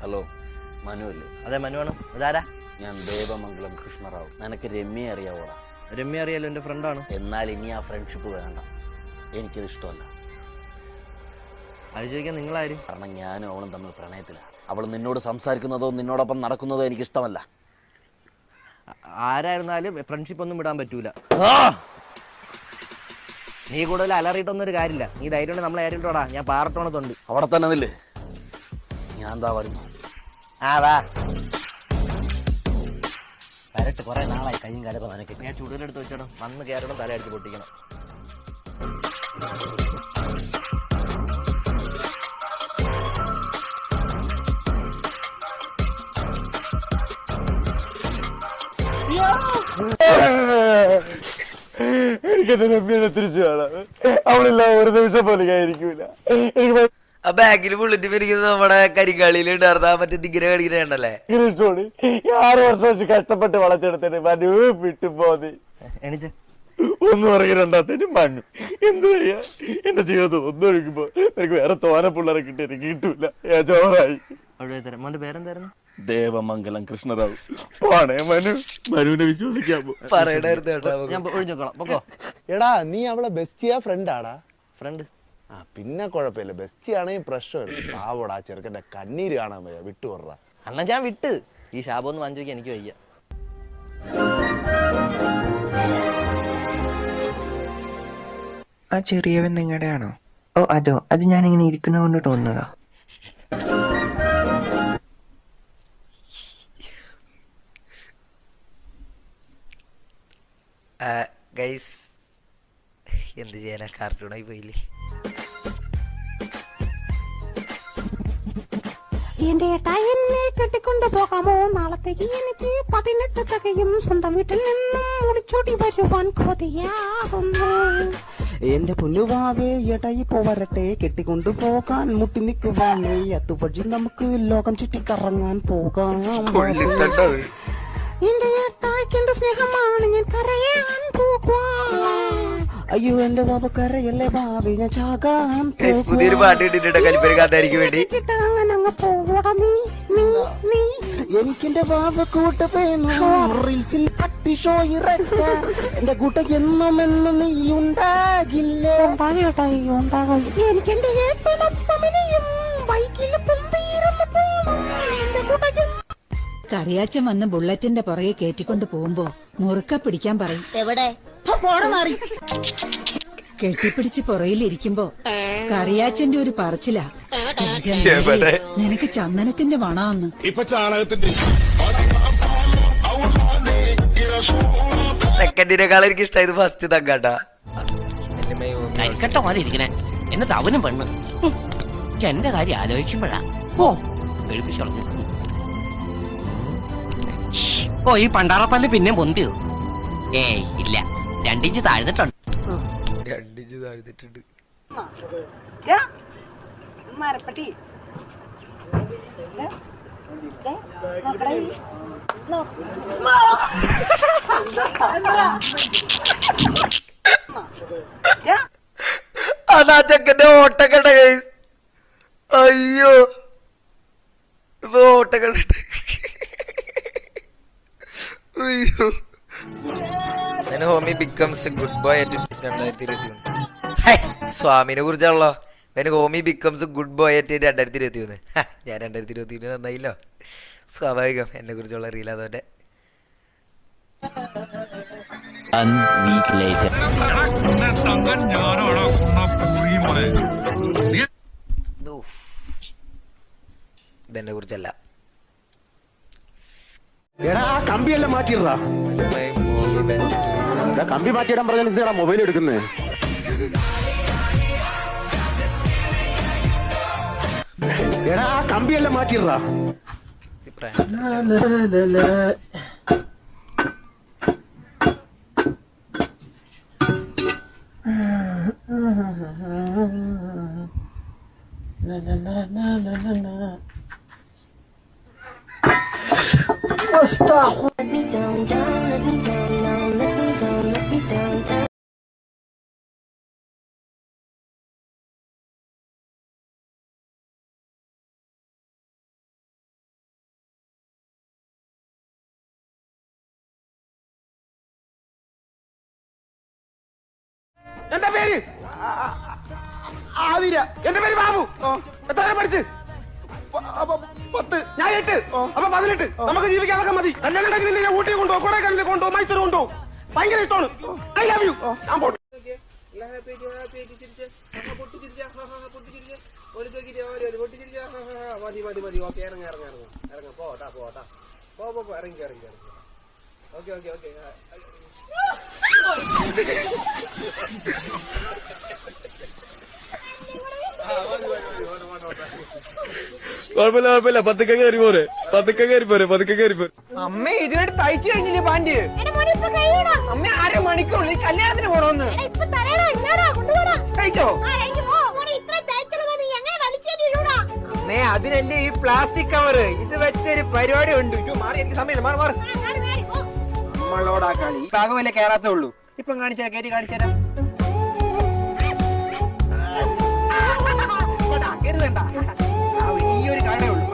Hello, Manu അല്ലേ? അതെ, മനുവാണ്. അതാരാ? ഞാൻ ദേവമംഗലം കൃഷ്ണറാവു. നിനക്ക് രമ്യ അറിയാവോടാ? രമ്യ അറിയാലോ, എൻ്റെ ഫ്രണ്ടാണ്. എന്നാൽ ഇനി ആ ഫ്രണ്ട്ഷിപ്പ് വേണ്ട, എനിക്കത് ഇഷ്ടമല്ല. അത് ചോദിക്കാൻ നിങ്ങളാരും? കാരണം ഞാനും അവളും തമ്മിൽ പ്രണയത്തിലാണ്. അവൾ നിന്നോട് സംസാരിക്കുന്നതോ നിന്നോടൊപ്പം നടക്കുന്നതോ എനിക്കിഷ്ടമല്ല. ആരായിരുന്നാലും ഫ്രണ്ട്ഷിപ്പ് ഒന്നും വിടാൻ പറ്റൂല. നീ കൂടുതൽ അലറിയിട്ടൊന്നൊരു കാര്യമില്ല. നീ ധൈര്യം നമ്മളെ ആരിട്ടോടാ, ഞാൻ പാറട്ടോണത്തുണ്ട്. അവിടെ തന്നെ നില്ലേ, ഞാൻ എന്താ വരുന്നു. വാ കരട്ട് കുറെ നാളായി കയ്യും കാലൊക്കെ നനയ്ക്കും. ഞാൻ ചുടലെടുത്ത് വെച്ചോടും, വന്ന് കയറണം, തല അടിച്ച് പൊട്ടിക്കണം. എനിക്കെന്റെ രമ്യനെ തിരിച്ചു കാണാം. അവളില്ല ഒരു നിമിഷം പോലും ആയിരിക്കൂല. എനിക്ക് ആ ബാഗിൽ ബുള്ളറ്റ് പിരിക്കുന്നത് നമ്മുടെ കരിങ്കാളിയിൽ ഉണ്ടായിരുന്ന മറ്റേ ദിഗിനെ കളിക്കണേ. ഇഷ്ടമാണ്. 6 വർഷം വെച്ച് കഷ്ടപ്പെട്ട് വളച്ചെടുത്തിട്ട് മനു വിട്ടുപോതി. എണീച്ച് ഒന്നും ഇറങ്ങിരണ്ടാത്തതിന് മനു. എന്ത് ചെയ്യാ, എന്റെ ജീവിതത്തിൽ ഒന്നും ഒഴുകുമ്പോ എനിക്ക് വേറെ തോന പിള്ളേരെ കിട്ടി എനിക്ക് കിട്ടൂല. ചോറായി. മോന്റെ പേരെന്തായിരുന്നു? ദേവമംഗലം കൃഷ്ണറാവു. പോണേ മനു, മനുവിനെ വിശ്വസിക്കാമോ? പറയണായിരുന്നു കേട്ടോ. ഞാൻ ഒഴിഞ്ഞോളാം, പൊക്കോ. എടാ, നീ അവളെ ബെസ്റ്റിയാ ഫ്രണ്ടാടാ? ഫ്രണ്ട്. ആ, പിന്നെ കുഴപ്പമില്ല. ബെസ്റ്റിയാണെങ്കിൽ പ്രശ്നമില്ല. പാവോടാ, ചെറുക്കന്റെ കണ്ണീര് കാണാൻ വയ്യ. വിട്ടുപറ. അണ്ണൻ ഞാൻ വിട്ട്. ഈ ശാപമൊന്നും വാങ്ങിച്ചു എനിക്ക് വയ്യ. ആ ചെറിയവൻ നിങ്ങളുടെ ആണോ? ഓ അതോ, അത് ഞാനിങ്ങനെ ഇരിക്കുന്ന കൊണ്ട് തോന്നുന്നതാ. ഗൈസ്, എന്ത് ചെയ്യാനാ, കാർട്ടൂണായി പോയില്ലേ. എന്റെ ഏട്ടാ, എന്നെ കെട്ടിക്കൊണ്ടു പോകാമോ? നാളത്തേക്ക് എനിക്ക് 18 തികയും. സ്വന്തം വീട്ടിൽ നിന്നും ഒളിച്ചോടി വരുവാൻ കൊതിയാകുന്നു. എന്റെ പൊന്നുവാവേ, ഏട്ടായി പോവരട്ടെ, കെട്ടിക്കൊണ്ടു പോകാൻ മുട്ടി നിൽക്കുവാനേ. അതുവഴി നമുക്ക് ലോകം ചുറ്റിക്കറങ്ങാൻ പോകാം. എന്റെ ഏട്ടായിക്ക് എന്റെ സ്നേഹമാണ്, ഞാൻ കരയാൻ പോകുക. അയ്യോ, എന്റെ ബാബ കരയല്ലേ ബാബി, ഞാൻ ചാകാൻ പുതിയൊരു പാട്ട് ഇട്ടിട്ട് കലിപ്പരി കാത്തായിരിക്കും വേണ്ടി. എനിക്കെന്റെ ബാബ കൂട്ട് റീൽസിൽ പട്ടി ഷോ ഇറക്കാൻ. എന്റെ കൂട്ട എന്നും നീ ഉണ്ടാകില്ല. എനിക്ക് എന്റെ ഏട്ടനൊപ്പമിനിയും ബൈക്കിൽ പൊന്തിയിരുന്നു പോണം. എന്റെ കൂട്ട കറിയാച്ചൻ വന്ന് ബുള്ളറ്റിന്റെ പുറകെ കേറ്റിക്കൊണ്ട് പോകുമ്പോ മുറുക്ക പിടിക്കാൻ പറയും. എവിടെ മാറി കെട്ടിപ്പിടിച്ച് പുറയിലിരിക്കുമ്പോ കറിയാച്ചന്റെ ഒരു പറച്ചിലാ, നിനക്ക് ചന്ദനത്തിന്റെ മണാന്ന്. ഇപ്പൊ ചാണകത്തിന്റെ സെക്കൻഡിനേക്കാൾ എനിക്ക് ഇഷ്ടമായത് ഫസ്റ്റ് തങ്കാട്ടാ. കരിക്കട്ട പോലെ ഇരിക്കണേ, എന്നിട്ട് അവനും പെണ്ണ്. എന്റെ കാര്യം ആലോചിക്കുമ്പോഴാ എഴുപ്പിച്ചോളഞ്ഞു. ഓ, ഈ പണ്ടാറപ്പല്ല് പിന്നെ പൊന്തിയോ? ഏയ് ഇല്ല, 2 ഇഞ്ച് താഴ്ന്നിട്ടുണ്ട്. 2 ഇഞ്ച് താഴ്ന്നിട്ടുണ്ട്. മരപ്പട്ടി അതാ ചെക്കന്റെ ഓട്ടക്കട്ട. അയ്യോ, ഇപ്പൊ ഓട്ടക്കട്ടെ. അയ്യോ, Homi becomes a good boy at 2021. സ്വാമിനെ കുറിച്ചാണല്ലോ. Homi becomes good boy at 2021. ഞാൻ 2021 നന്നായില്ലോ. സ്വാഭാവികം, എന്നെ കുറിച്ചുള്ള റീൽ അതോടെ. ഇതെന്നെ കുറിച്ചല്ല. എടാ, കമ്പിയെല്ലാം മാറ്റിയിടാ. കമ്പി മാറ്റിയിടാൻ പറഞ്ഞാൽ എന്തിനാ മൊബൈൽ എടുക്കുന്നത്? എടാ, കമ്പിയെല്ലാം മാറ്റിയിടാ. Let me down, let me down, let me down, let me down. എന്റെ പേര് ആതിര. എന്റെ പേര് ബാബു. എത്ര പഠിച്ച്? 10. ഞാൻ 8. അപ്പൊ 18. നമുക്ക് ജീവിക്കാനൊക്കെ മതി. കല്യാണം കഴിഞ്ഞ് നിന്നെ ഊട്ടി കൊണ്ടുപോകും, കൊടൈക്കനാലിൽ കൊണ്ടുപോകും, മൈസൂർ കൊണ്ടുപോകും. ഭയങ്കര ഇഷ്ടമാണ്. I love you. ഞാൻ പോട്ടെ. കുഴപ്പമില്ല കുഴപ്പമില്ല, പതുക്കെ കയറി പോരെ, പതുക്കെ കയറി പോരെ, പതുക്കെ കയറി പോരെ. അമ്മ ഇതുവരെ തയ്ച്ചു കഴിഞ്ഞില്ലേ പാൻറ്? അമ്മ അരമണിക്കൂറിൽ കല്യാണത്തിന് പോണോന്ന് കഴിച്ചോ? അമ്മേ അതിനല്ലേ ഈ പ്ലാസ്റ്റിക് കവറ്, ഇത് വെച്ചൊരു പരിപാടി ഉണ്ട്. മാറി, എനിക്ക് സമയമില്ല, മാറി മാറി. നമ്മളോടാ കളി. ഭാഗമല്ലേ കേറാത്തേ ഉള്ളൂ. ഇപ്പം കാണിച്ചാ കയറ്റി കാണിച്ചാ കരുതണ്ട. ഈ ഒരു കാര്യമേ ഉള്ളൂ.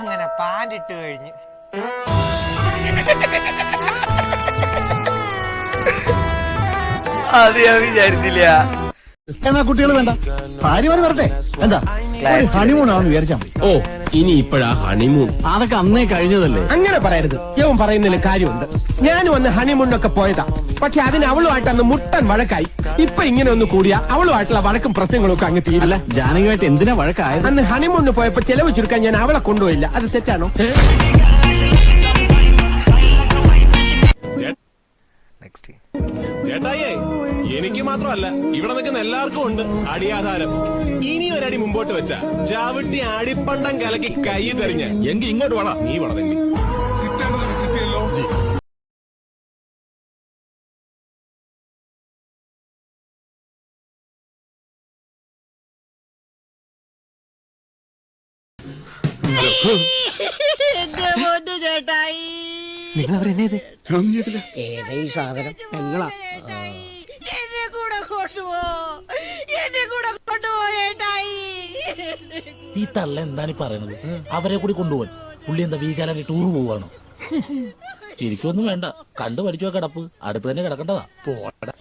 അങ്ങനെ പാൻറിട്ട് കഴിഞ്ഞ് അത് ഞാൻ വിചാരിച്ചില്ല. എന്നാ കുട്ടികൾ വേണ്ട, ഭാര്യമാര് വരട്ടെ. എന്താ ഹണിമൂൺ ആണെന്ന് വിചാരിച്ചാ മതി. ഓ, ഇനി ഇപ്പഴാ ഹണിമൂൺ? അതൊക്കെ അന്നേ കഴിഞ്ഞതല്ലേ. അങ്ങനെ പറയരുത്. യവൻ പറയുന്നതിൽ കാര്യമുണ്ട്. ഞാനും അന്ന് ഹണിമൂണിനൊക്കെ പോയതാ. പക്ഷെ അതിന് അവളുമായിട്ട് അന്ന് മുട്ടൻ വഴക്കായി. ഇപ്പൊ ഇങ്ങനെ ഒന്ന് കൂടിയാ അവളുമായിട്ടുള്ള വഴക്കും പ്രശ്നങ്ങളും ഒക്കെ അങ്ങ് തീരില്ല. ജാനകിയായിട്ട് എന്തിനാ വഴക്കായത്? അന്ന് ഹണിമൂണിന് പോയപ്പോ ചെലവ് ചുരുക്കാൻ ഞാൻ അവളെ കൊണ്ടുപോയില്ല. അത് തെറ്റാണോ? ചേട്ടായേ, എനിക്ക് മാത്രമല്ല ഇവിടെ നിൽക്കുന്ന എല്ലാവർക്കും ഉണ്ട് അടിയാധാരം. ഇനി ഒരടി മുമ്പോട്ട് വെച്ച ചവിട്ടി അടിപ്പണ്ടം കലക്കി കൈ തെറിഞ്ഞ എങ്കിൽ ഇങ്ങോട്ട് വേണം, നീ വളരെങ്കിൽ നിങ്ങൾ അവരെന്നെ ഈ സാധനം ഞങ്ങളാ. എന്നെ കൂടെ കൊണ്ടുപോയേട്ടായി. ഈ തള്ള എന്താണ് പറയണത്? അവരെ കൂടി കൊണ്ടുപോകാൻ പുള്ളി എന്താ വീകാലാക്കി ടൂർ പോവാണോ? ശരിക്കൊന്നും വേണ്ട, കണ്ടു പഠിച്ചോ കിടപ്പ് അടുത്ത് തന്നെ കിടക്കേണ്ടതാ. പോടാ.